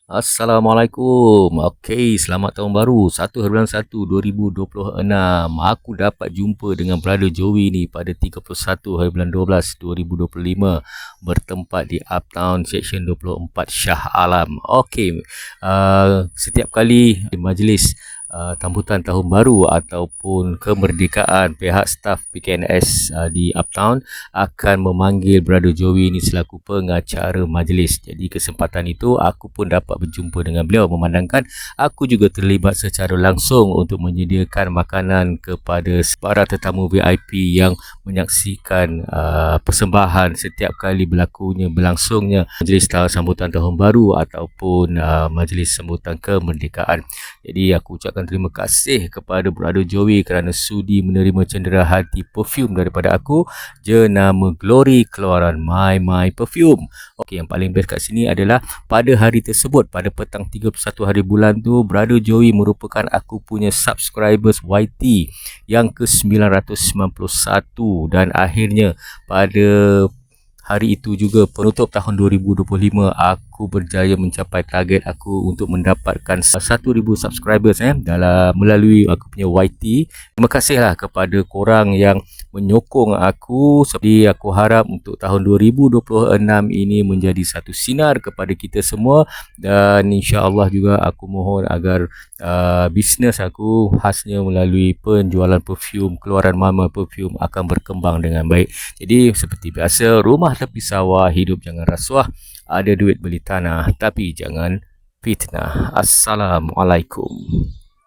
Assalamualaikum. Okey, selamat tahun baru 1/1 2026. Aku dapat jumpa dengan Brother Joey ni pada 31 hari bulan 12 2025 bertempat di Uptown Section 24 Shah Alam. Okey, setiap kali di majlis sambutan tahun baru ataupun kemerdekaan, pihak staf PKNS di Uptown akan memanggil Brother Joey ni selaku pengacara majlis. Jadi kesempatan itu aku pun dapat berjumpa dengan beliau, memandangkan aku juga terlibat secara langsung untuk menyediakan makanan kepada para tetamu VIP yang menyaksikan persembahan setiap kali berlangsungnya majlis sambutan tahun baru ataupun majlis sambutan kemerdekaan. Jadi aku ucapkan terima kasih kepada Brother Joey kerana sudi menerima cendera hati perfume daripada aku, jenama Glory keluaran My Perfume. Okey, yang paling best kat sini adalah pada hari tersebut, pada petang 31 hari bulan tu, Brother Joey merupakan aku punya subscribers YT yang ke-991 dan akhirnya pada hari itu juga penutup tahun 2025 aku berjaya mencapai target aku untuk mendapatkan 1000 subscribers dalam melalui aku punya YT. Terima kasihlah kepada korang yang menyokong aku. Jadi aku harap untuk tahun 2026 ini menjadi satu sinar kepada kita semua, dan insya-Allah juga aku mohon agar bisnes aku khasnya melalui penjualan perfume keluaran Mama Perfume akan berkembang dengan baik. Jadi seperti biasa, rumah tepi sawah, hidup jangan rasuah, ada duit beli tanah tapi jangan fitnah. Assalamualaikum.